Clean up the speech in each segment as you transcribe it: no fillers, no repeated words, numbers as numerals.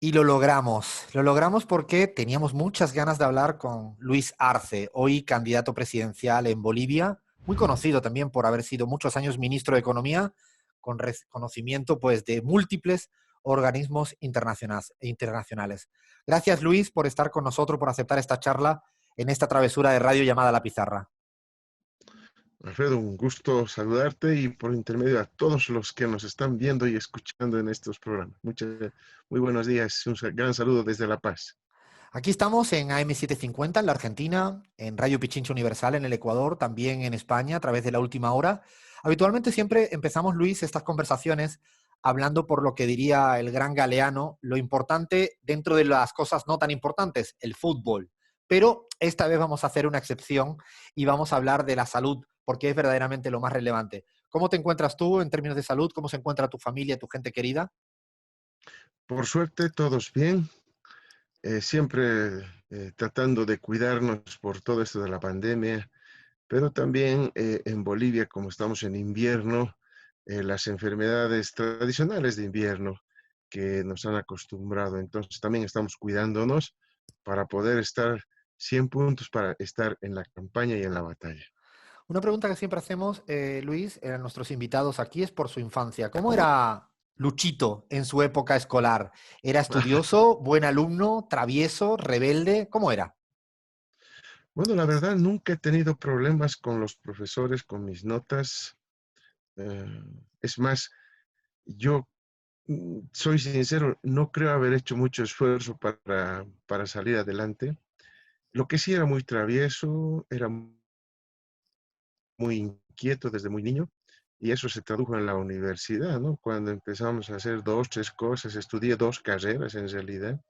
Y lo logramos porque teníamos muchas ganas de hablar con Luis Arce, hoy candidato presidencial en Bolivia, muy conocido también por haber sido muchos años ministro de Economía, con reconocimiento pues de múltiples organismos internacionales. Gracias Luis por estar con nosotros, por aceptar esta charla en esta travesura de radio llamada La Pizarra. Alfredo, un gusto saludarte y por intermedio a todos los que nos están viendo y escuchando en estos programas. Muy buenos días, un gran saludo desde La Paz. Aquí estamos en AM750 en la Argentina, en Radio Pichincha Universal en el Ecuador, también en España a través de La Última Hora. Habitualmente siempre empezamos, Luis, estas conversaciones hablando por lo que diría el gran Galeano, lo importante dentro de las cosas no tan importantes, el fútbol. Pero esta vez vamos a hacer una excepción y vamos a hablar de la salud, porque es verdaderamente lo más relevante. ¿Cómo te encuentras tú en términos de salud? ¿Cómo se encuentra tu familia, tu gente querida? Por suerte, todos bien, siempre tratando de cuidarnos por todo esto de la pandemia, pero también en Bolivia, como estamos en invierno, las enfermedades tradicionales de invierno que nos han acostumbrado. Entonces también estamos cuidándonos para poder estar 100 puntos para estar en la campaña y en la batalla. Una pregunta que siempre hacemos, Luis, a nuestros invitados aquí es por su infancia. ¿Cómo era Luchito en su época escolar? ¿Era estudioso, buen alumno, travieso, rebelde? ¿Cómo era? Bueno, la verdad, nunca he tenido problemas con los profesores, con mis notas. Eh, es más, yo soy sincero, no creo haber hecho mucho esfuerzo para salir adelante. Lo que sí era muy travieso, era muy inquieto desde muy niño, y eso se tradujo en la universidad, ¿no? Cuando empezamos a hacer dos, tres cosas, estudié dos carreras en realidad,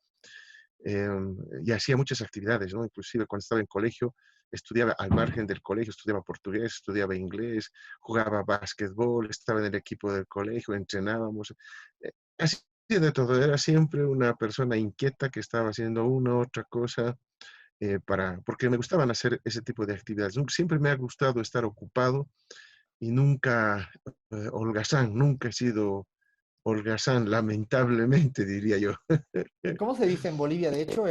y hacía muchas actividades, ¿no? Inclusive cuando estaba en colegio, estudiaba al margen del colegio, estudiaba portugués, estudiaba inglés, jugaba básquetbol, estaba en el equipo del colegio, entrenábamos. Hacía de todo, era siempre una persona inquieta que estaba haciendo una u otra cosa porque me gustaban hacer ese tipo de actividades. Siempre me ha gustado estar ocupado y nunca holgazán, nunca he sido holgazán, lamentablemente diría yo. ¿Cómo se dice en Bolivia? De hecho,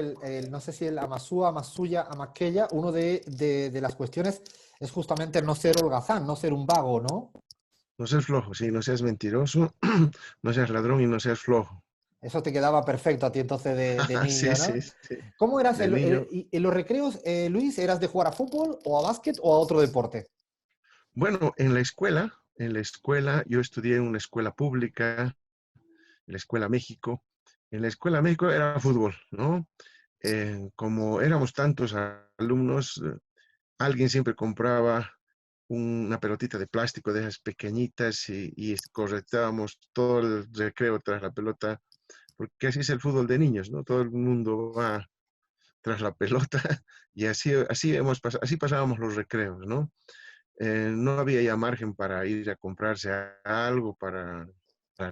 no sé si el amasúa, amasuya, amaqueya, uno de las cuestiones es justamente el no ser holgazán, no ser un vago, ¿no? No seas flojo, sí, no seas mentiroso, no seas ladrón y no seas flojo. Eso te quedaba perfecto a ti entonces de Sí, niño, sí, ¿no? sí. ¿Cómo eras De niño. en los recreos, Luis? ¿Eras de jugar a fútbol o a básquet o a otro deporte? Bueno, en la escuela, yo estudié en una escuela pública, en la Escuela México. En la Escuela México era fútbol, ¿no? Como éramos tantos alumnos, alguien siempre compraba una pelotita de plástico de esas pequeñitas y correteábamos todo el recreo tras la pelota, porque así es el fútbol de niños, ¿no? Todo el mundo va tras la pelota y así pasábamos los recreos, ¿no? No había ya margen para ir a comprarse algo, para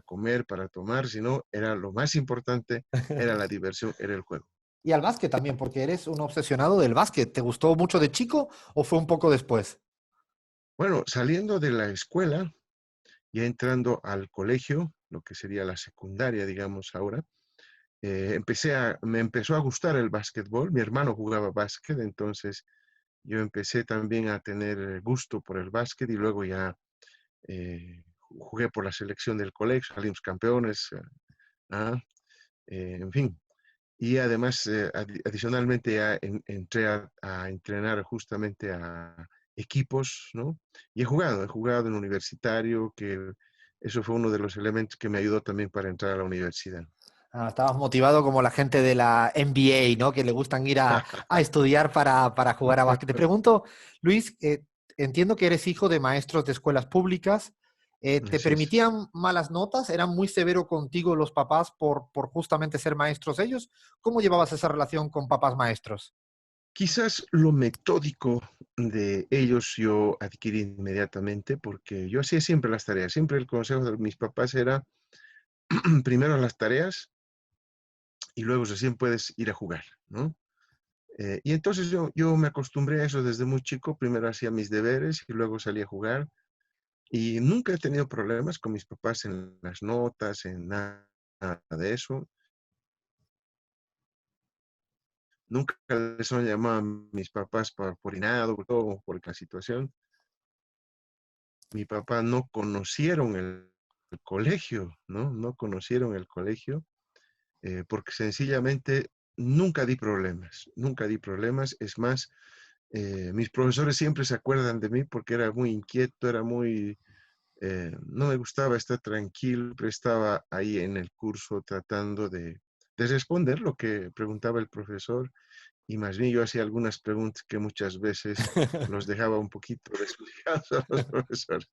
comer, para tomar, sino era lo más importante, era la diversión, era el juego. Y al básquet también, porque eres un obsesionado del básquet. ¿Te gustó mucho de chico o fue un poco después? Bueno, saliendo de la escuela, ya entrando al colegio, lo que sería la secundaria, digamos ahora, me empezó a gustar el básquetbol. Mi hermano jugaba básquet, entonces yo empecé también a tener gusto por el básquet y luego ya jugué por la selección del colegio, salimos campeones, ah, en fin. Y además, adicionalmente, ya entré a entrenar justamente a equipos, ¿no? Y he jugado en universitario, que eso fue uno de los elementos que me ayudó también para entrar a la universidad. Ah, estabas motivado como la gente de la NBA, ¿no? Que le gustan ir a estudiar para jugar a básquet. Te pregunto, Luis, entiendo que eres hijo de maestros de escuelas públicas. ¿Te Así es. permitían malas notas? ¿Eran muy severos contigo los papás por justamente ser maestros ellos? ¿Cómo llevabas esa relación con papás maestros? Quizás lo metódico de ellos yo adquirí inmediatamente porque yo hacía siempre las tareas. Siempre el consejo de mis papás era primero las tareas y luego recién puedes ir a jugar, ¿no? Y entonces yo me acostumbré a eso desde muy chico. Primero hacía mis deberes y luego salía a jugar. Y nunca he tenido problemas con mis papás en las notas, en nada de eso. nunca les han llamado a mis papás por inado, por todo, por la situación. Mi papá no conocieron el colegio, ¿no? No conocieron el colegio, porque sencillamente nunca di problemas, nunca di problemas. Es más, mis profesores siempre se acuerdan de mí porque era muy inquieto, era muy, no me gustaba estar tranquilo, pero estaba ahí en el curso tratando de responder lo que preguntaba el profesor y más bien yo hacía algunas preguntas que muchas veces los dejaba un poquito descuidados a los profesores.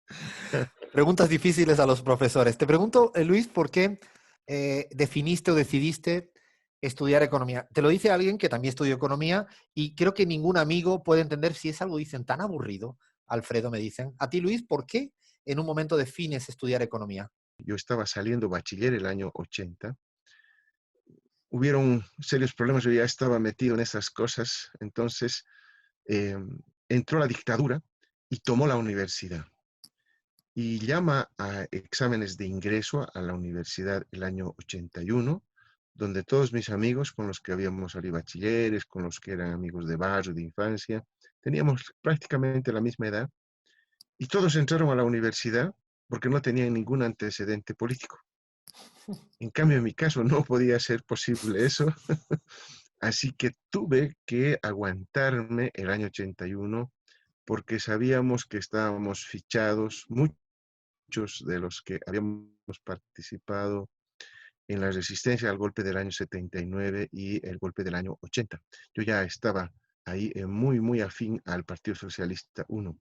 Preguntas difíciles a los profesores. Te pregunto, Luis, ¿por qué definiste o decidiste estudiar economía? Te lo dice alguien que también estudió economía y creo que ningún amigo puede entender si es algo, dicen, tan aburrido. Alfredo, me dicen. A ti, Luis, ¿por qué en un momento defines estudiar economía? Yo estaba saliendo bachiller el año 80. Hubieron serios problemas, yo ya estaba metido en esas cosas, entonces eh, entró la dictadura y tomó la universidad. Y llama a exámenes de ingreso a la universidad el año 81, donde todos mis amigos con los que habíamos salido bachilleres, con los que eran amigos de barrio, de infancia, teníamos prácticamente la misma edad, y todos entraron a la universidad porque no tenían ningún antecedente político. En cambio, en mi caso no podía ser posible eso, así que tuve que aguantarme el año 81 porque sabíamos que estábamos fichados, muchos de los que habíamos participado en la resistencia al golpe del año 79 y el golpe del año 80. Yo ya estaba ahí muy, muy afín al Partido Socialista 1.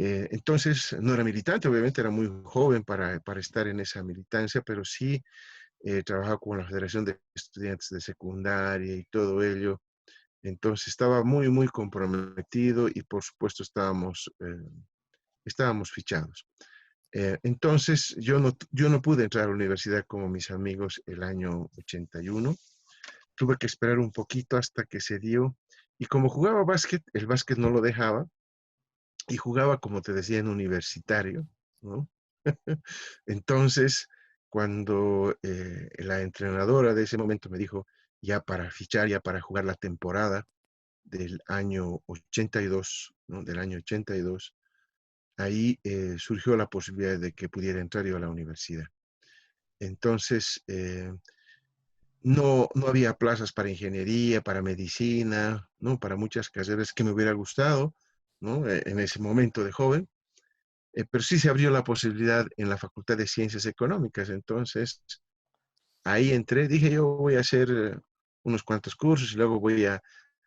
Entonces, no era militante, obviamente era muy joven para estar en esa militancia, pero sí trabajaba con la Federación de Estudiantes de Secundaria y todo ello. Entonces estaba muy, muy comprometido y por supuesto estábamos fichados. Entonces yo no pude entrar a la universidad como mis amigos el año 81. Tuve que esperar un poquito hasta que se dio. Y como jugaba básquet, el básquet no lo dejaba y jugaba, como te decía, en universitario, ¿no? Entonces, cuando la entrenadora de ese momento me dijo, ya para fichar, ya para jugar la temporada del año 82, ¿no? Del año 82, ahí surgió la posibilidad de que pudiera entrar yo a la universidad. Entonces, no había plazas para ingeniería, para medicina, ¿no? Para muchas carreras que me hubiera gustado, ¿no? En ese momento de joven. Pero sí se abrió la posibilidad en la Facultad de Ciencias Económicas. Entonces, ahí entré, dije yo voy a hacer unos cuantos cursos y luego voy a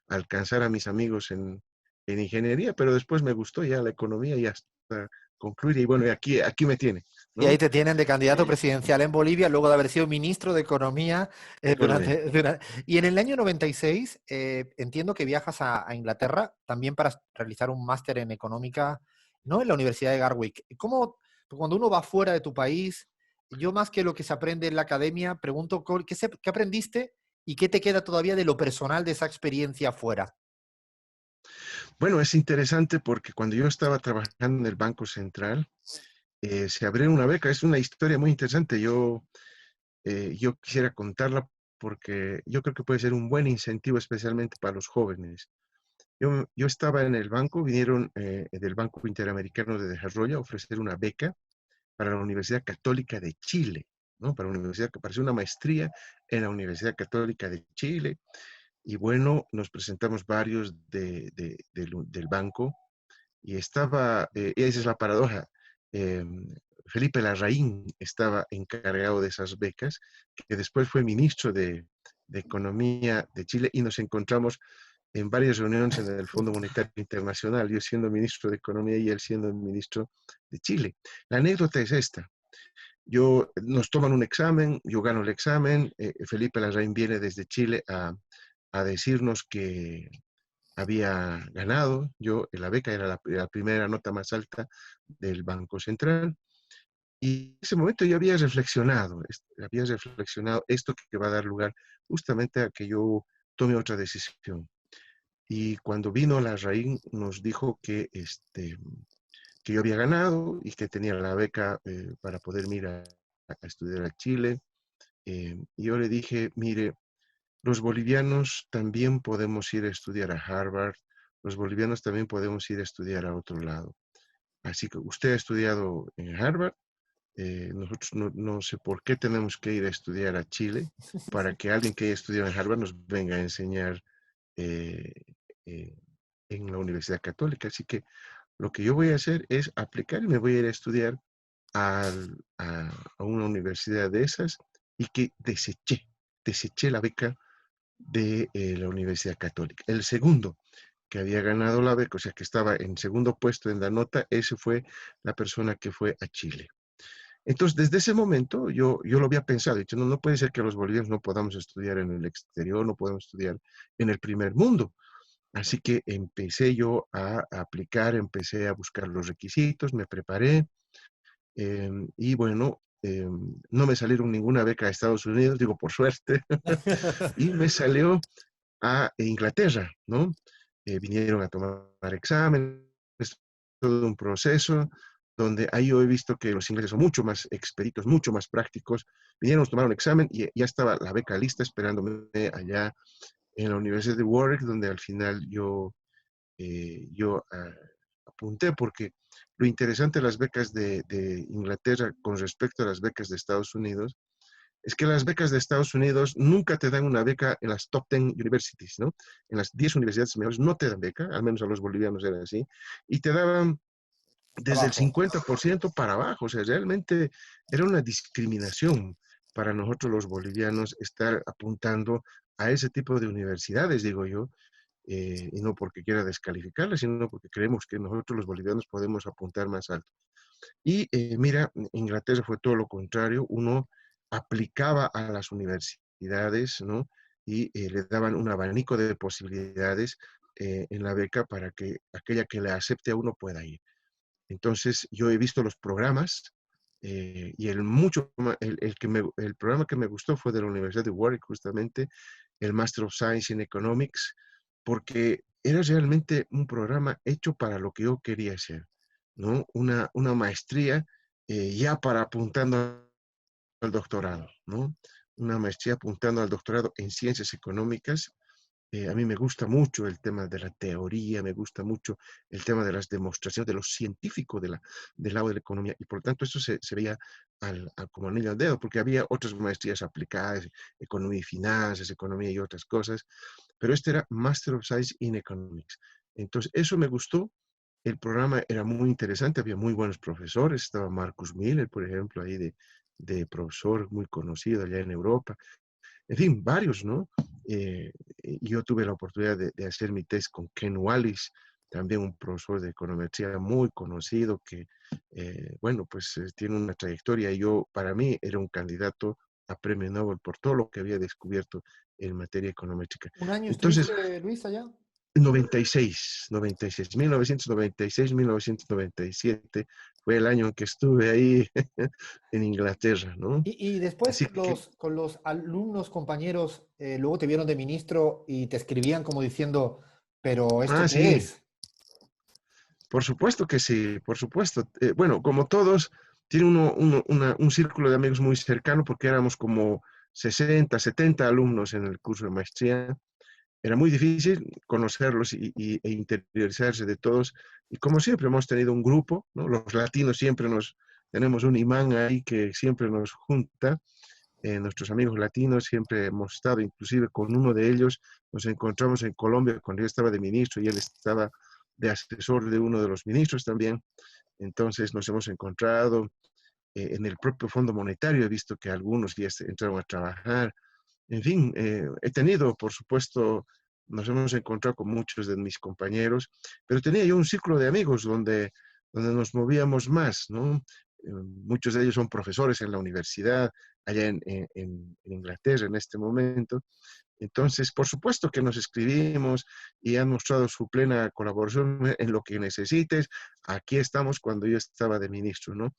alcanzar a mis amigos en ingeniería, pero después me gustó ya la economía y hasta concluir. Y bueno, y aquí me tiene, Y ahí ¿no? te tienen de candidato Eh, presidencial en Bolivia, luego de haber sido ministro de Economía Economía. Y en el año 96, entiendo que viajas a Inglaterra también para realizar un máster en económica, ¿no? En la Universidad de Garwick. ¿Cómo, cuando uno va fuera de tu país, yo más que lo que se aprende en la academia, pregunto, ¿qué aprendiste y qué te queda todavía de lo personal de esa experiencia fuera? Bueno, es interesante porque cuando yo estaba trabajando en el Banco Central, se abrió una beca. Es una historia muy interesante. Yo quisiera contarla porque yo creo que puede ser un buen incentivo, especialmente para los jóvenes. Yo estaba en el banco, vinieron del Banco Interamericano de Desarrollo a ofrecer una beca para la Universidad Católica de Chile, ¿no? Para hacer una maestría en la Universidad Católica de Chile. Y bueno, nos presentamos varios del banco y esa es la paradoja, eh, Felipe Larraín estaba encargado de esas becas, que después fue ministro de Economía de Chile y nos encontramos en varias reuniones en el Fondo Monetario Internacional, yo siendo ministro de Economía y él siendo el ministro de Chile. La anécdota es esta. Nos toman un examen, yo gano el examen, Felipe Larraín viene desde Chile a decirnos que había ganado, la beca era la primera nota más alta del Banco Central, y en ese momento yo había reflexionado esto que va a dar lugar justamente a que yo tome otra decisión. Y cuando vino Larraín nos dijo que yo había ganado y que tenía la beca para poder ir a estudiar a Chile. Y yo le dije, mire, los bolivianos también podemos ir a estudiar a Harvard, los bolivianos también podemos ir a estudiar a otro lado. Así que usted ha estudiado en Harvard, nosotros no sé por qué tenemos que ir a estudiar a Chile para que alguien que haya estudiado en Harvard nos venga a enseñar eh, eh, en la Universidad Católica. Así que lo que yo voy a hacer es aplicar y me voy a ir a estudiar a una universidad de esas y que deseché la beca de la Universidad Católica. El segundo que había ganado la beca, o sea, que estaba en segundo puesto en la nota, ese fue la persona que fue a Chile. Entonces, desde ese momento yo lo había pensado, dicho, no puede ser que los bolivianos no podamos estudiar en el exterior, no podemos estudiar en el primer mundo. Así que empecé yo a aplicar, empecé a buscar los requisitos, me preparé y bueno, no me salieron ninguna beca a Estados Unidos, digo por suerte, y me salió a Inglaterra, ¿no? Vinieron a tomar exámenes, todo un proceso donde ahí yo he visto que los ingleses son mucho más expeditos, mucho más prácticos. Vinieron, tomaron un examen y ya estaba la beca lista esperándome allá en la Universidad de Warwick, donde al final yo apunté, porque lo interesante de las becas de Inglaterra con respecto a las becas de Estados Unidos es que las becas de Estados Unidos nunca te dan una beca en las top 10 universities, ¿no? En las 10 universidades mejores no te dan beca, al menos a los bolivianos era así, y te daban desde el Abajo. 50% para abajo, o sea, realmente era una discriminación para nosotros los bolivianos estar apuntando a ese tipo de universidades, digo yo, y no porque quiera descalificarlas, sino porque creemos que nosotros los bolivianos podemos apuntar más alto. Y mira, Inglaterra fue todo lo contrario, uno aplicaba a las universidades, ¿no? Y le daban un abanico de posibilidades en la beca para que aquella que le acepte a uno pueda ir. Entonces, yo he visto los programas y el programa que me gustó fue de la Universidad de Warwick, justamente, el Master of Science in Economics, porque era realmente un programa hecho para lo que yo quería hacer, ¿no? Una maestría ya para apuntando al doctorado, ¿no? Una maestría apuntando al doctorado en ciencias económicas. A mí me gusta mucho el tema de la teoría, me gusta mucho el tema de las demostraciones de lo científico del lado de la economía, y por lo tanto eso se veía como anillo al dedo, porque había otras maestrías aplicadas, economía y finanzas, economía y otras cosas, pero este era Master of Science in Economics. Entonces, eso me gustó. El programa era muy interesante, había muy buenos profesores, estaba Marcus Miller, por ejemplo, ahí de profesor muy conocido allá en Europa, en fin, varios, ¿no? Yo tuve la oportunidad de hacer mi test con Ken Wallis, también un profesor de econometría muy conocido que, bueno, pues tiene una trayectoria y yo, para mí, era un candidato a premio Nobel por todo lo que había descubierto en materia econométrica. ¿Un año Entonces, estuviste, Luis, allá? 96, 1997 fue el año en que estuve ahí en Inglaterra, ¿no? Y después Así que, con los alumnos, compañeros, luego te vieron de ministro y te escribían como diciendo, pero ¿esto qué sí, es? por supuesto que sí, por supuesto. Bueno, como todos, tiene un círculo de amigos muy cercano porque éramos como 60, 70 alumnos en el curso de maestría. Era muy difícil conocerlos e interiorizarse de todos. Y como siempre hemos tenido un grupo, ¿no? Los latinos siempre tenemos un imán ahí que siempre nos junta. Nuestros amigos latinos siempre hemos estado, inclusive con uno de ellos, nos encontramos en Colombia cuando yo estaba de ministro y él estaba de asesor de uno de los ministros también. Entonces nos hemos encontrado en el propio Fondo Monetario, he visto que algunos ya entraron a trabajar. En fin, he tenido, por supuesto, nos hemos encontrado con muchos de mis compañeros, pero tenía yo un círculo de amigos donde nos movíamos más, ¿no? Muchos de ellos son profesores en la universidad, allá en Inglaterra en este momento. Entonces, por supuesto que nos escribimos y han mostrado su plena colaboración en lo que necesites. Aquí estamos cuando yo estaba de ministro, ¿no?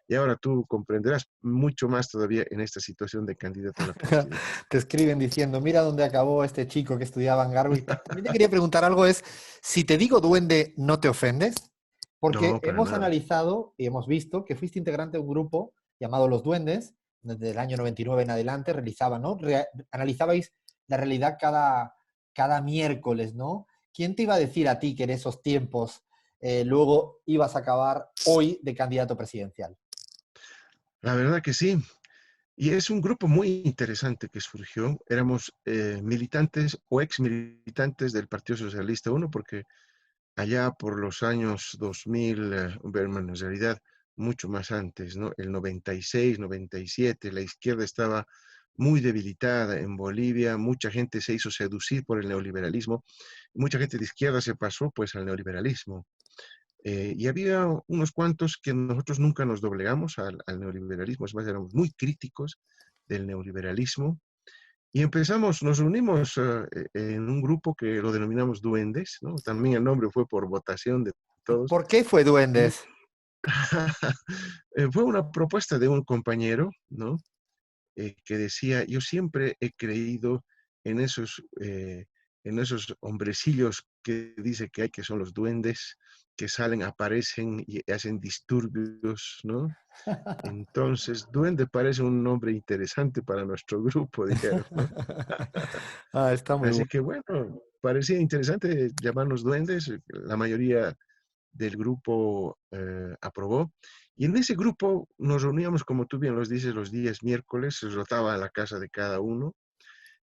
Y ahora tú comprenderás mucho más todavía en esta situación de candidato a la presidencia. Te escriben diciendo, mira dónde acabó este chico que estudiaba en Garwick. También te quería preguntar algo, es, si te digo duende, ¿no te ofendes? Porque No, para hemos nada. analizado y hemos visto que fuiste integrante de un grupo llamado Los Duendes, desde el año 99 en adelante, realizaban, ¿no? Analizabais la realidad cada miércoles, ¿no? ¿Quién te iba a decir a ti que en esos tiempos luego ibas a acabar hoy de candidato presidencial? La verdad que sí. Y es un grupo muy interesante que surgió. Éramos militantes o ex militantes del Partido Socialista Uno, porque allá por los años 2000, bueno, en realidad mucho más antes, ¿no? El 96, 97, la izquierda estaba muy debilitada en Bolivia, mucha gente se hizo seducir por el neoliberalismo, mucha gente de izquierda se pasó pues al neoliberalismo. Y había unos cuantos que nosotros nunca nos doblegamos al neoliberalismo, es más, éramos muy críticos del neoliberalismo. Y empezamos, nos unimos en un grupo que lo denominamos Duendes, ¿no? También el nombre fue por votación de todos. ¿Por qué fue Y Duendes? fue una propuesta de un compañero, ¿no? Que decía, yo siempre he creído en en esos hombrecillos que dice que hay, que son los duendes, que salen, aparecen y hacen disturbios, ¿no? Entonces, duende parece un nombre interesante para nuestro grupo, dijeron, ¿no? Ah, está muy bueno. Así que bueno, parecía interesante llamarnos duendes. La mayoría del grupo aprobó. Y en ese grupo nos reuníamos, como tú bien los dices, los días miércoles, se rotaba a la casa de cada uno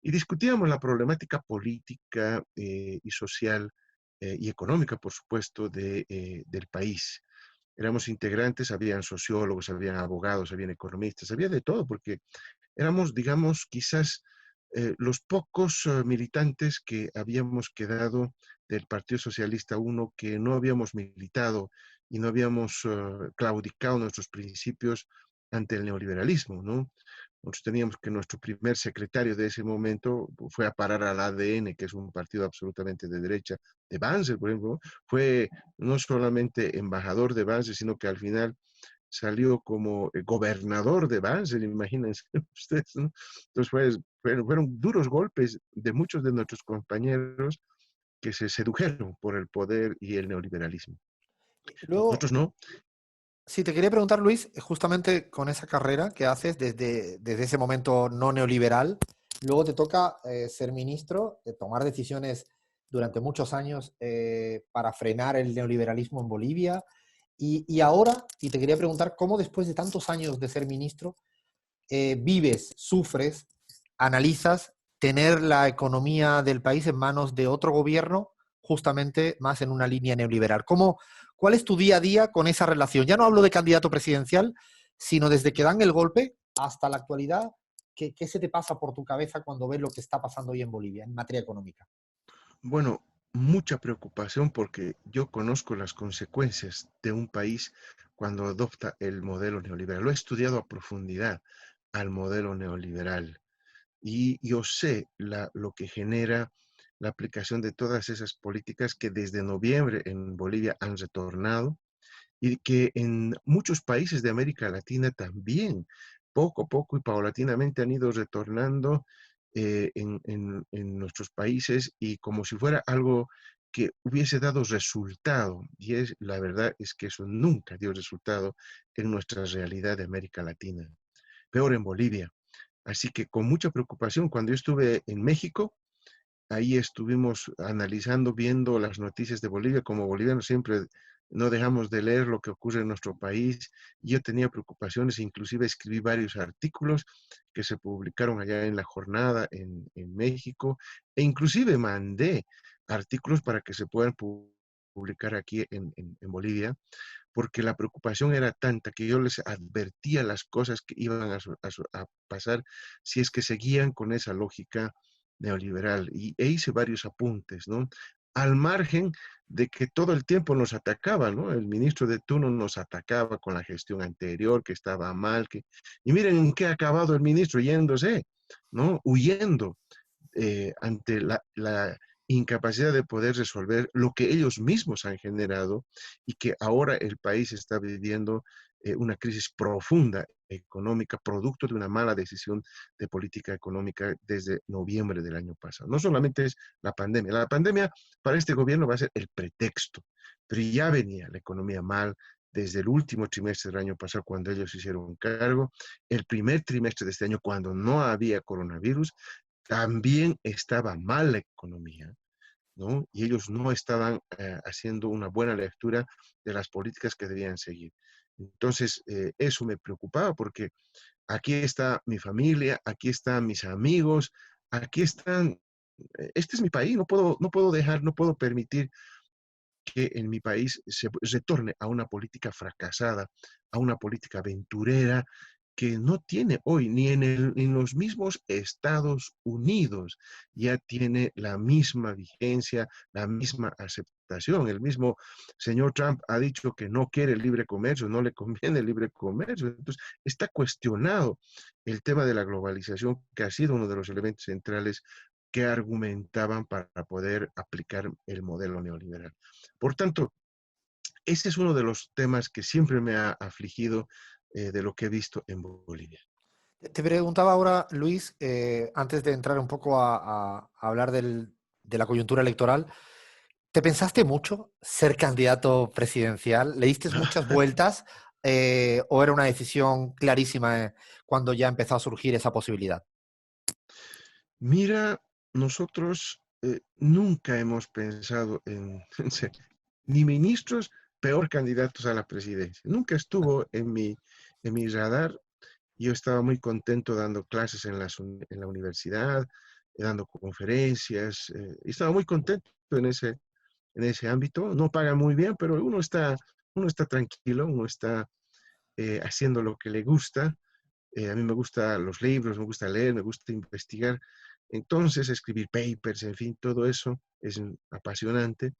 y discutíamos la problemática política y social y económica, por supuesto, del país. Éramos integrantes, habían sociólogos, habían abogados, habían economistas, había de todo, porque éramos, digamos, quizás los pocos militantes que habíamos quedado del Partido Socialista Uno, que no habíamos militado y no habíamos claudicado nuestros principios ante el neoliberalismo, ¿no? Nosotros teníamos que nuestro primer secretario de ese momento fue a parar al ADN, que es un partido absolutamente de derecha, de Banzer, por ejemplo, fue no solamente embajador de Banzer, sino que al final salió como gobernador de Banzer, imagínense ustedes, ¿no? Entonces fueron duros golpes de muchos de nuestros compañeros que se sedujeron por el poder y el neoliberalismo. Luego, Nosotros no. sí, te quería preguntar, Luis, justamente con esa carrera que haces desde ese momento no neoliberal, luego te toca ser ministro, tomar decisiones durante muchos años para frenar el neoliberalismo en Bolivia. Y ahora, y te quería preguntar, ¿cómo después de tantos años de ser ministro, vives, sufres, analizas tener la economía del país en manos de otro gobierno, justamente más en una línea neoliberal? ¿Cuál es tu día a día con esa relación? Ya no hablo de candidato presidencial, sino desde que dan el golpe hasta la actualidad. ¿Qué se te pasa por tu cabeza cuando ves lo que está pasando hoy en Bolivia en materia económica? Bueno, mucha preocupación porque yo conozco las consecuencias de un país cuando adopta el modelo neoliberal. Lo he estudiado a profundidad al modelo neoliberal y yo sé lo que genera la aplicación de todas esas políticas que desde noviembre en Bolivia han retornado y que en muchos países de América Latina también, poco a poco y paulatinamente han ido retornando en nuestros países y como si fuera algo que hubiese dado resultado. Y la verdad es que eso nunca dio resultado en nuestra realidad de América Latina. Peor en Bolivia. Así que con mucha preocupación, cuando yo estuve en México, ahí estuvimos analizando, viendo las noticias de Bolivia. Como bolivianos siempre no dejamos de leer lo que ocurre en nuestro país. Yo tenía preocupaciones, inclusive escribí varios artículos que se publicaron allá en La Jornada en México, e inclusive mandé artículos para que se puedan publicar aquí en Bolivia, porque la preocupación era tanta que yo les advertía las cosas que iban a pasar si es que seguían con esa lógica neoliberal. E hice varios apuntes, ¿no? Al margen de que todo el tiempo nos atacaba, ¿no? El ministro de turno nos atacaba con la gestión anterior, que estaba mal, y miren en qué ha acabado el ministro yéndose, ¿no? Huyendo ante la incapacidad de poder resolver lo que ellos mismos han generado y que ahora el país está viviendo una crisis profunda económica, producto de una mala decisión de política económica desde noviembre del año pasado. No solamente es la pandemia para este gobierno va a ser el pretexto, pero ya venía la economía mal desde el último trimestre del año pasado, cuando ellos hicieron cargo, el primer trimestre de este año, cuando no había coronavirus, también estaba mal la economía, ¿no? Y ellos no estaban haciendo una buena lectura de las políticas que debían seguir. Entonces, eso me preocupaba porque aquí está mi familia, aquí están mis amigos, aquí están, este es mi país, no puedo dejar, no puedo permitir que en mi país se retorne a una política fracasada, a una política aventurera que no tiene hoy, ni en los mismos Estados Unidos, ya tiene la misma vigencia, la misma aceptación. El mismo señor Trump ha dicho que no quiere el libre comercio, no le conviene el libre comercio. Entonces, está cuestionado el tema de la globalización, que ha sido uno de los elementos centrales que argumentaban para poder aplicar el modelo neoliberal. Por tanto, ese es uno de los temas que siempre me ha afligido de lo que he visto en Bolivia. Te preguntaba ahora, Luis, antes de entrar un poco a hablar de la coyuntura electoral, ¿te pensaste mucho ser candidato presidencial? ¿Le diste muchas vueltas o era una decisión clarísima cuando ya empezó a surgir esa posibilidad? Mira, nosotros nunca hemos pensado en ser ni ministros, peor candidatos a la presidencia. Nunca estuvo en mi radar. Yo estaba muy contento dando clases en la universidad, dando conferencias, y estaba muy contento en ese ámbito. No paga muy bien, pero uno está tranquilo, uno está haciendo lo que le gusta. A mí me gustan los libros, me gusta leer, me gusta investigar. Entonces, escribir papers, en fin, todo eso es apasionante.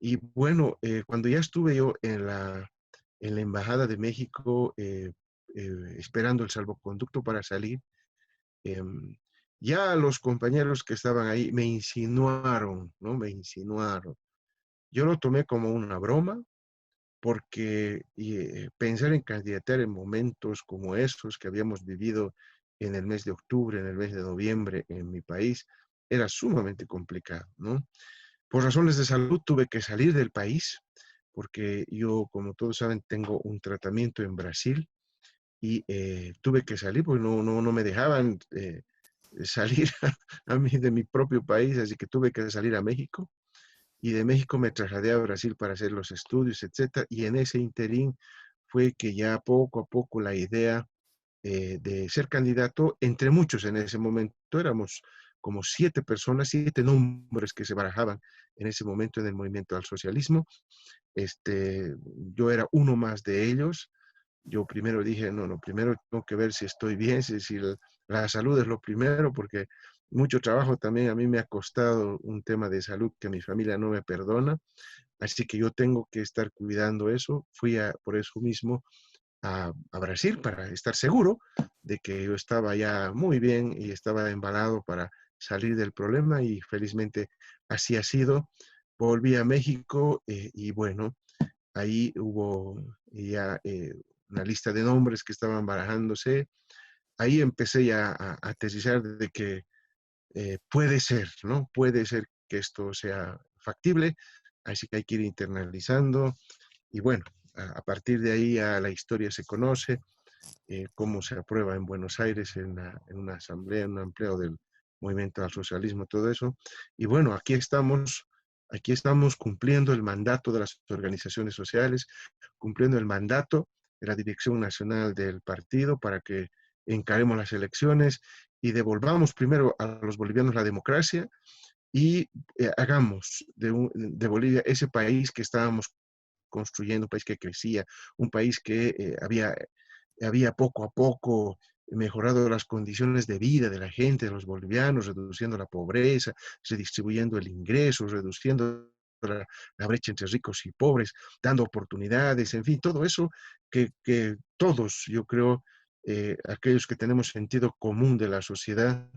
Y bueno, cuando ya estuve yo en la Embajada de México, esperando el salvoconducto para salir, em, ya los compañeros que estaban ahí me insinuaron, ¿no? Me insinuaron. Yo lo tomé como una broma, porque pensar en candidatar en momentos como esos que habíamos vivido en el mes de octubre, en el mes de noviembre en mi país, era sumamente complicado, ¿no? Por razones de salud tuve que salir del país, porque yo, como todos saben, tengo un tratamiento en Brasil y tuve que salir porque no me dejaban salir a mí de mi propio país, así que tuve que salir a México y de México me trasladé a Brasil para hacer los estudios, etcétera, y en ese interín fue que ya poco a poco la idea de ser candidato, entre muchos en ese momento, éramos como 7 personas, 7 nombres que se barajaban en ese momento en el movimiento al socialismo. Yo era uno más de ellos. Yo primero dije, no, no, primero tengo que ver si estoy bien, si la salud es lo primero, porque mucho trabajo también a mí me ha costado un tema de salud que mi familia no me perdona, así que yo tengo que estar cuidando eso. Por eso mismo a Brasil para estar seguro de que yo estaba ya muy bien y estaba embalado para salir del problema y felizmente así ha sido. Volví a México y bueno, ahí hubo ya una lista de nombres que estaban barajándose. Ahí empecé ya a aterrizar de que puede ser, ¿no? Puede ser que esto sea factible, así que hay que ir internalizando. Y bueno, a partir de ahí ya la historia se conoce, cómo se aprueba en Buenos Aires en una asamblea, en un empleo del movimiento al socialismo, todo eso. Y bueno, aquí estamos cumpliendo el mandato de las organizaciones sociales, cumpliendo el mandato de la dirección nacional del partido para que encaremos las elecciones y devolvamos primero a los bolivianos la democracia y hagamos de Bolivia ese país que estábamos construyendo, un país que crecía, un país que había poco a poco mejorado las condiciones de vida de la gente, de los bolivianos, reduciendo la pobreza, redistribuyendo el ingreso, reduciendo la brecha entre ricos y pobres, dando oportunidades, en fin, todo eso que todos, yo creo, aquellos que tenemos sentido común de la sociedad,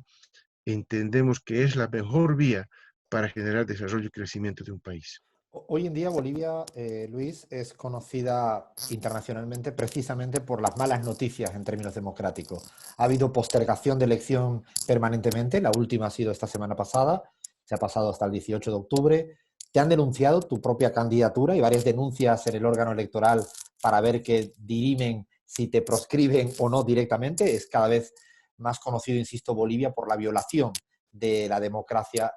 entendemos que es la mejor vía para generar desarrollo y crecimiento de un país. Hoy en día Bolivia, Luis, es conocida internacionalmente precisamente por las malas noticias en términos democráticos. Ha habido postergación de elección permanentemente, la última ha sido esta semana pasada, se ha pasado hasta el 18 de octubre. Te han denunciado tu propia candidatura y varias denuncias en el órgano electoral para ver que dirimen si te proscriben o no directamente. Es cada vez más conocido, insisto, Bolivia por la violación de la democracia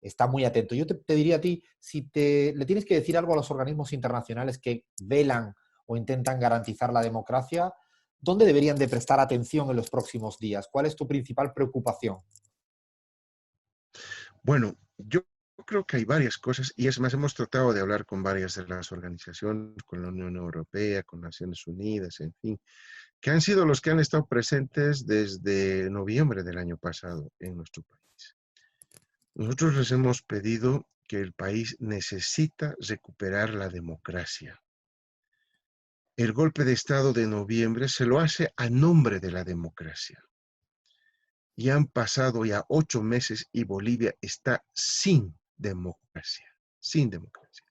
está muy atento. Yo te diría a ti, si le tienes que decir algo a los organismos internacionales que velan o intentan garantizar la democracia, ¿dónde deberían de prestar atención en los próximos días? ¿Cuál es tu principal preocupación? Bueno, yo creo que hay varias cosas, y es más, hemos tratado de hablar con varias de las organizaciones, con la Unión Europea, con Naciones Unidas, en fin, que han sido los que han estado presentes desde noviembre del año pasado en nuestro país. Nosotros les hemos pedido que el país necesita recuperar la democracia. El golpe de Estado de noviembre se lo hace a nombre de la democracia. Y han pasado ya 8 meses y Bolivia está sin democracia, sin democracia.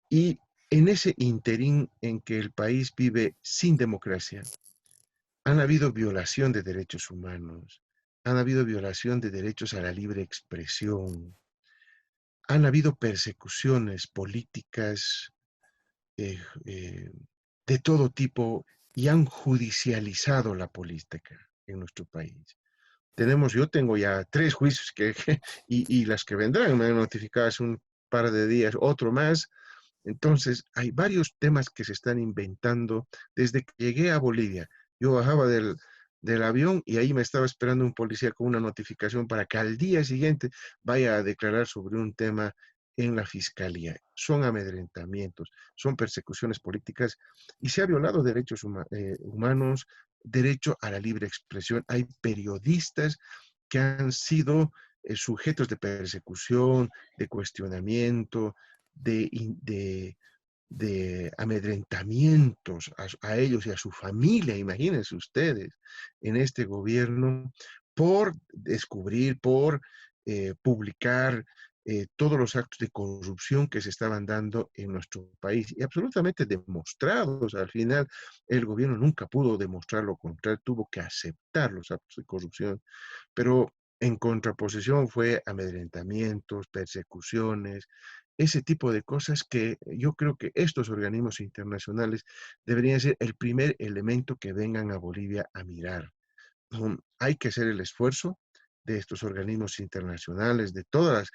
Y en ese interín en que el país vive sin democracia, han habido violación de derechos humanos, han habido violación de derechos a la libre expresión, han habido persecuciones políticas eh, eh, de todo tipo y han judicializado la política en nuestro país. Yo tengo ya 3 juicios y las que vendrán, me han notificado hace un par de días, otro más. Entonces, hay varios temas que se están inventando. Desde que llegué a Bolivia, yo bajaba del avión y ahí me estaba esperando un policía con una notificación para que al día siguiente vaya a declarar sobre un tema en la fiscalía. Son amedrentamientos, son persecuciones políticas y se ha violado derechos humanos, derecho a la libre expresión. Hay periodistas que han sido sujetos de persecución, de cuestionamiento, de, de, de amedrentamientos a ellos y a su familia, imagínense ustedes, en este gobierno, por descubrir, por publicar todos los actos de corrupción que se estaban dando en nuestro país y absolutamente demostrados. Al final, el gobierno nunca pudo demostrar lo contrario, tuvo que aceptar los actos de corrupción, pero en contraposición fue amedrentamientos, persecuciones, ese tipo de cosas que yo creo que estos organismos internacionales deberían ser el primer elemento que vengan a Bolivia a mirar. Hay que hacer el esfuerzo de estos organismos internacionales, de todas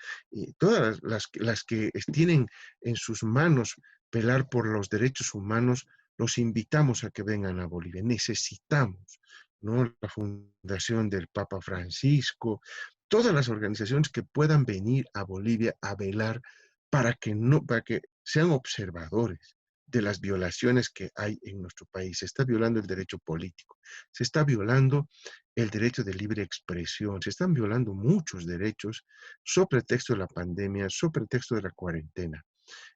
las que tienen en sus manos pelar por los derechos humanos, los invitamos a que vengan a Bolivia. Necesitamos, ¿no? La Fundación del Papa Francisco, todas las organizaciones que puedan venir a Bolivia a velar para que sean observadores de las violaciones que hay en nuestro país. Se está violando el derecho político, se está violando el derecho de libre expresión, se están violando muchos derechos sobre pretexto de la pandemia, sobre pretexto de la cuarentena.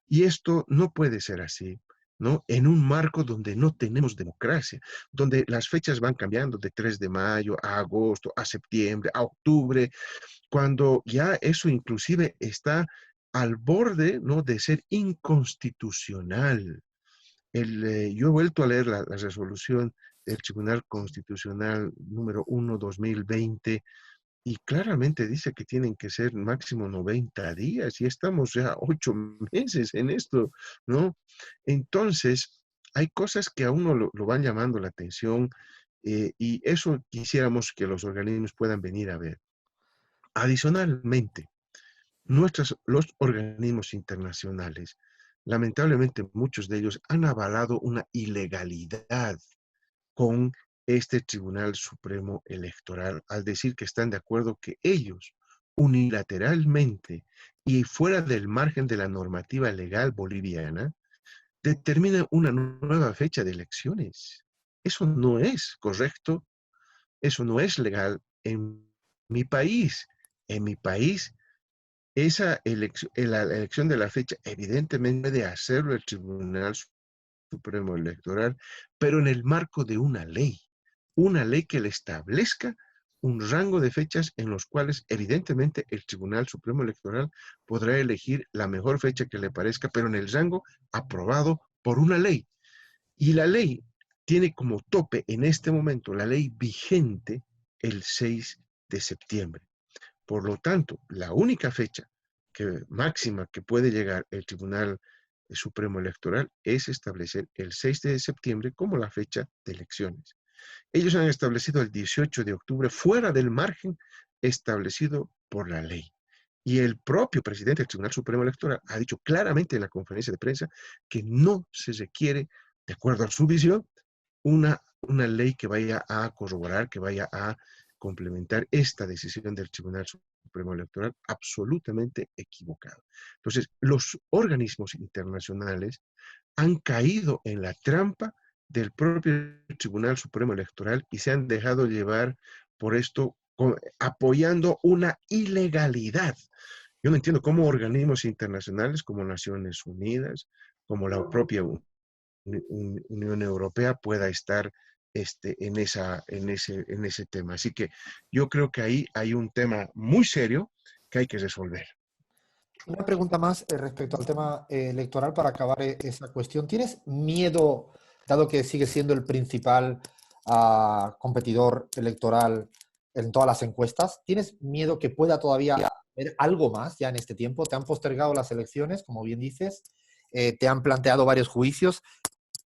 Y esto no puede ser así, ¿no? En un marco donde no tenemos democracia, donde las fechas van cambiando de 3 de mayo a agosto, a septiembre, a octubre, cuando ya eso inclusive está al borde, ¿no?, de ser inconstitucional. Yo he vuelto a leer la resolución del Tribunal Constitucional número 1/2020 y claramente dice que tienen que ser máximo 90 días y estamos ya 8 meses en esto, ¿no? Entonces, hay cosas que a uno lo van llamando la atención y eso quisiéramos que los organismos puedan venir a ver. Adicionalmente, los organismos internacionales, lamentablemente muchos de ellos han avalado una ilegalidad con este Tribunal Supremo Electoral al decir que están de acuerdo que ellos unilateralmente y fuera del margen de la normativa legal boliviana determinan una nueva fecha de elecciones. Eso no es correcto, eso no es legal en mi país. En mi país la elección de la fecha, evidentemente debe hacerlo el Tribunal Supremo Electoral, pero en el marco de una ley que le establezca un rango de fechas en los cuales evidentemente el Tribunal Supremo Electoral podrá elegir la mejor fecha que le parezca, pero en el rango aprobado por una ley. Y la ley tiene como tope en este momento, la ley vigente, el 6 de septiembre. Por lo tanto, la única fecha máxima que puede llegar el Tribunal Supremo Electoral es establecer el 6 de septiembre como la fecha de elecciones. Ellos han establecido el 18 de octubre fuera del margen establecido por la ley. Y el propio presidente del Tribunal Supremo Electoral ha dicho claramente en la conferencia de prensa que no se requiere, de acuerdo a su visión, una ley que vaya a corroborar, que vaya a complementar esta decisión del Tribunal Supremo Electoral, absolutamente equivocado. Entonces, los organismos internacionales han caído en la trampa del propio Tribunal Supremo Electoral y se han dejado llevar por esto, apoyando una ilegalidad. Yo no entiendo cómo organismos internacionales como Naciones Unidas, como la propia Unión Europea pueda estar en ese tema. Así que yo creo que ahí hay un tema muy serio que hay que resolver. Una pregunta más respecto al tema electoral para acabar esa cuestión. ¿Tienes miedo, dado que sigue siendo el principal competidor electoral en todas las encuestas, ¿tienes miedo que pueda todavía haber algo más ya en este tiempo? ¿Te han postergado las elecciones, como bien dices? ¿Te han planteado varios juicios?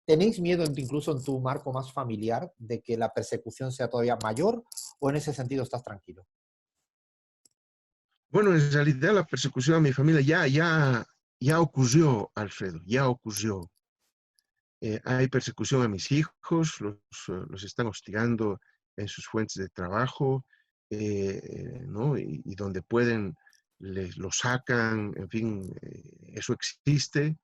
¿Tenéis miedo incluso en tu marco más familiar de que la persecución sea todavía mayor o en ese sentido estás tranquilo? Bueno, en realidad la persecución a mi familia ya ocurrió, Alfredo, ya ocurrió. Hay persecución a mis hijos, los están hostigando en sus fuentes de trabajo, ¿no? Y donde pueden, los sacan, en fin, eso existe.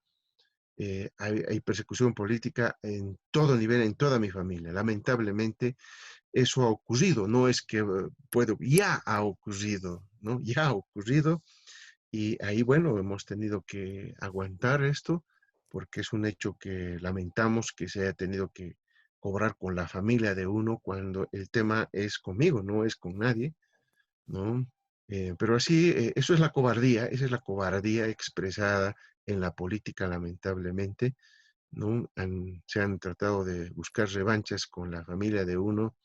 Hay persecución política en todo nivel, en toda mi familia. Lamentablemente, eso ha ocurrido, no es que ya ha ocurrido, ¿no? Ya ha ocurrido y ahí, bueno, hemos tenido que aguantar esto porque es un hecho que lamentamos que se haya tenido que cobrar con la familia de uno cuando el tema es conmigo, no es con nadie, ¿no? Pero así, eso es la cobardía, esa es la cobardía expresada en la política, lamentablemente, ¿no? Se han tratado de buscar revanchas con la familia de uno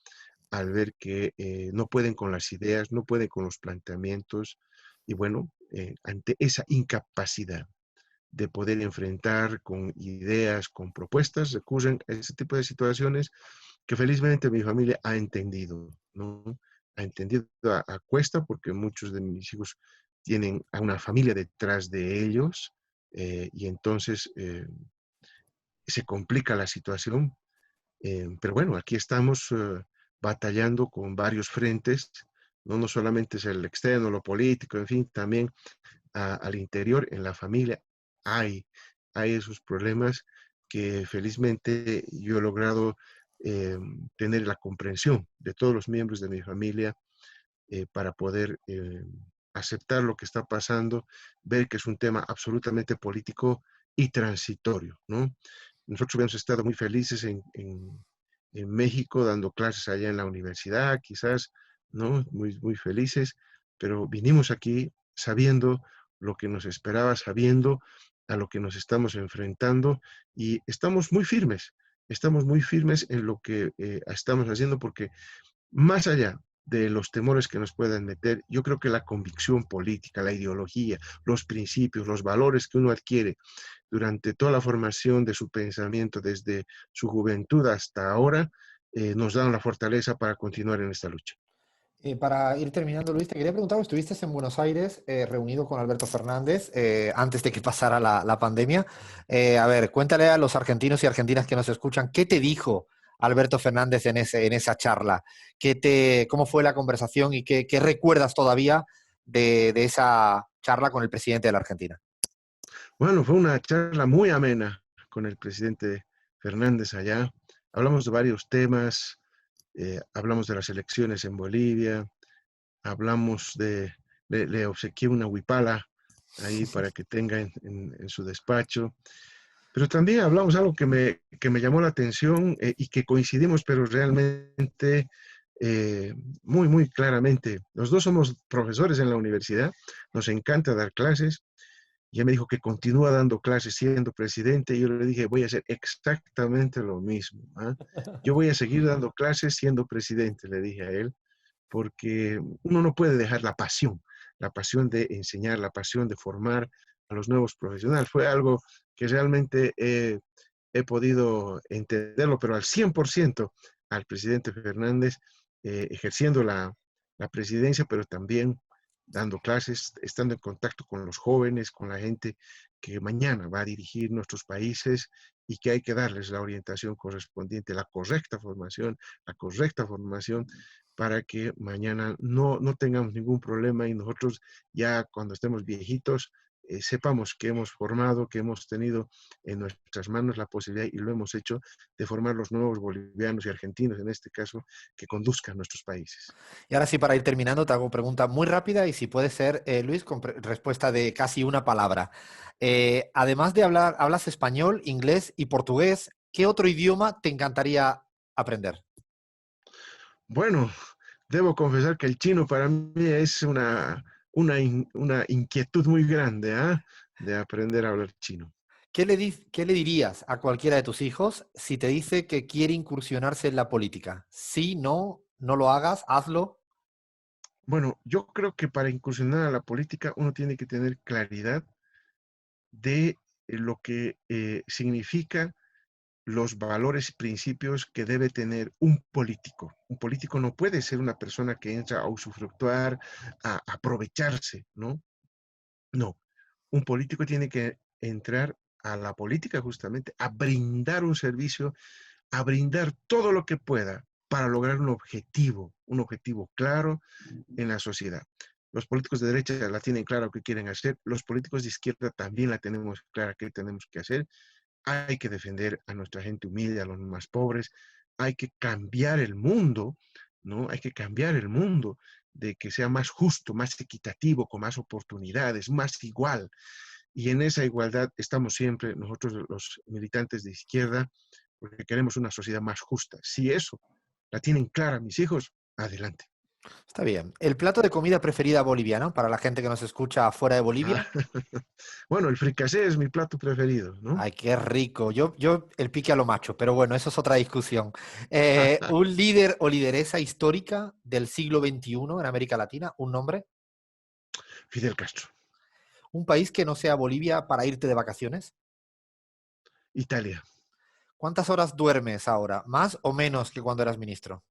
al ver que no pueden con las ideas, no pueden con los planteamientos, y bueno, ante esa incapacidad de poder enfrentar con ideas, con propuestas, recurren a ese tipo de situaciones que felizmente mi familia ha entendido, ¿no? Ha entendido a cuesta porque muchos de mis hijos tienen a una familia detrás de ellos y entonces se complica la situación. Pero bueno, aquí estamos batallando con varios frentes, ¿no? No solamente es el externo, lo político, en fin, también al interior, en la familia, hay, hay esos problemas que felizmente yo he logrado tener la comprensión de todos los miembros de mi familia para poder aceptar lo que está pasando, ver que es un tema absolutamente político y transitorio, ¿no? Nosotros hemos estado muy felices en México dando clases allá en la universidad, quizás, ¿no? Muy, muy felices, pero vinimos aquí sabiendo lo que nos esperaba, sabiendo a lo que nos estamos enfrentando y estamos muy firmes en lo que estamos haciendo porque más allá de los temores que nos puedan meter, yo creo que la convicción política, la ideología, los principios, los valores que uno adquiere durante toda la formación de su pensamiento desde su juventud hasta ahora, nos dan la fortaleza para continuar en esta lucha. Para ir terminando, Luis, te quería preguntar, estuviste en Buenos Aires reunido con Alberto Fernández antes de que pasara la pandemia. A ver, cuéntale a los argentinos y argentinas que nos escuchan, ¿qué te dijo Alberto Fernández en esa charla? ¿Cómo fue la conversación y qué recuerdas todavía de esa charla con el presidente de la Argentina? Bueno, fue una charla muy amena con el presidente Fernández allá. Hablamos de varios temas, hablamos de las elecciones en Bolivia, hablamos le obsequié una huipala ahí para que tenga en su despacho. Pero también hablamos algo que me llamó la atención y que coincidimos, pero realmente muy, muy claramente. Los dos somos profesores en la universidad, nos encanta dar clases. Y él me dijo que continúa dando clases siendo presidente. Y yo le dije, voy a hacer exactamente lo mismo. ¿Ah? Yo voy a seguir dando clases siendo presidente, le dije a él, porque uno no puede dejar la pasión de enseñar, la pasión de formar a los nuevos profesionales. Fue algo que realmente he podido entenderlo, pero al 100% al presidente Fernández, ejerciendo la presidencia, pero también dando clases, estando en contacto con los jóvenes, con la gente que mañana va a dirigir nuestros países y que hay que darles la orientación correspondiente, la correcta formación para que mañana no tengamos ningún problema y nosotros ya cuando estemos viejitos sepamos que hemos formado, que hemos tenido en nuestras manos la posibilidad y lo hemos hecho de formar los nuevos bolivianos y argentinos, en este caso, que conduzcan nuestros países. Y ahora sí, para ir terminando, te hago pregunta muy rápida y si puede ser, Luis, con respuesta de casi una palabra. Además de hablar, hablas español, inglés y portugués, ¿qué otro idioma te encantaría aprender? Bueno, debo confesar que el chino para mí es una inquietud muy grande, ¿ah? De aprender a hablar chino. ¿Qué le dirías a cualquiera de tus hijos si te dice que quiere incursionarse en la política? Sí, no, no lo hagas, hazlo. Bueno, yo creo que para incursionar a la política uno tiene que tener claridad de lo que significa los valores y principios que debe tener un político. Un político no puede ser una persona que entra a usufructuar, a aprovecharse, ¿no? No, un político tiene que entrar a la política justamente, a brindar un servicio, a brindar todo lo que pueda para lograr un objetivo claro en la sociedad. Los políticos de derecha la tienen claro qué quieren hacer, los políticos de izquierda también la tenemos clara qué tenemos que hacer. Hay que defender a nuestra gente humilde, a los más pobres, hay que cambiar el mundo, ¿no? Hay que cambiar el mundo de que sea más justo, más equitativo, con más oportunidades, más igual. Y en esa igualdad estamos siempre nosotros los militantes de izquierda, porque queremos una sociedad más justa. Si eso la tienen clara mis hijos, adelante. Está bien. ¿El plato de comida preferida boliviano para la gente que nos escucha fuera de Ah, Bolivia? bueno, el fricasé es mi plato preferido, ¿no? Ay, qué rico. Yo el pique a lo macho, pero bueno, eso es otra discusión. Un líder o lideresa histórica del siglo XXI en América Latina, un nombre, Fidel Castro, un país que no sea Bolivia para irte de vacaciones. Italia. ¿Cuántas horas duermes ahora? ¿Más o menos que cuando eras ministro?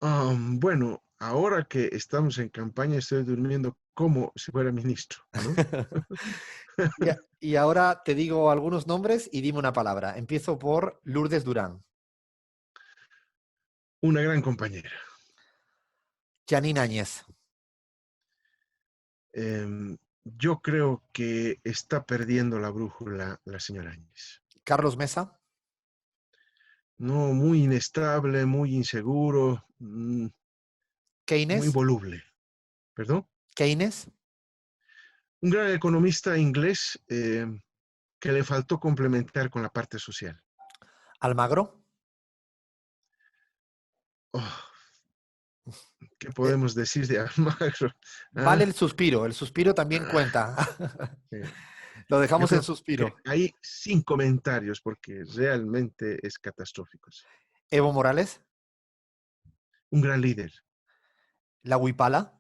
Bueno, ahora que estamos en campaña estoy durmiendo como si fuera ministro, ¿no? Y ahora te digo algunos nombres y dime una palabra. Empiezo por Lourdes Durán, Una gran compañera. Janine Áñez, Yo creo que está perdiendo la brújula la señora Áñez. Carlos Mesa, No, muy inestable, muy inseguro, muy Keynes, voluble. ¿Perdón? Keynes, Un gran economista inglés que le faltó complementar con la parte social. Almagro. Oh, ¿qué Eh, podemos decir de Almagro? vale ¿Ah? el suspiro también cuenta. Sí. Lo Yo dejamos en creo que suspiro. ahí sin comentarios porque realmente es catastrófico. Sí. Evo Morales, Un gran líder, la Huipala,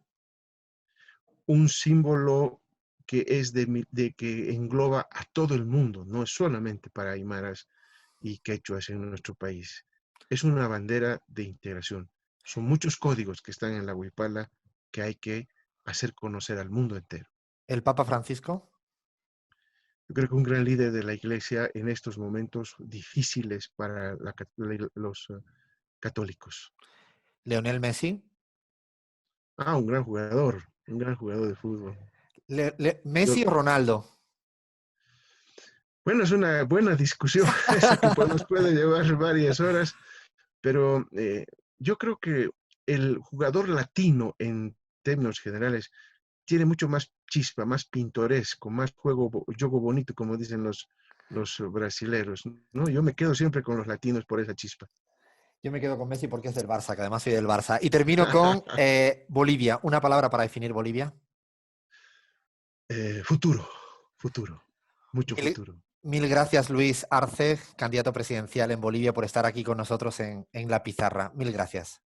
un símbolo que es de que engloba a todo el mundo, no es solamente para aymaras y quechuas en nuestro país. Es una bandera de integración. Son muchos códigos que están en la huipala que hay que hacer conocer al mundo entero. el Papa Francisco, Yo creo que un gran líder de la iglesia en estos momentos difíciles para los católicos. Leonel Messi, Ah, un gran jugador de fútbol. Yo, Messi o Ronaldo. bueno, es una buena discusión esa que nos puede llevar varias horas, pero yo creo que el jugador latino en términos generales tiene mucho más chispa, más pintoresco, más juego bonito, como dicen los brasileros, ¿no? Yo me quedo siempre con los latinos por esa chispa. Yo me quedo con Messi porque es del Barça, que además soy del Barça. Y termino con Bolivia. Una palabra para definir Bolivia. Futuro, futuro, mucho Mil, futuro. mil gracias, Luis Arce, candidato presidencial en Bolivia, por estar aquí con nosotros en La Pizarra. Mil gracias.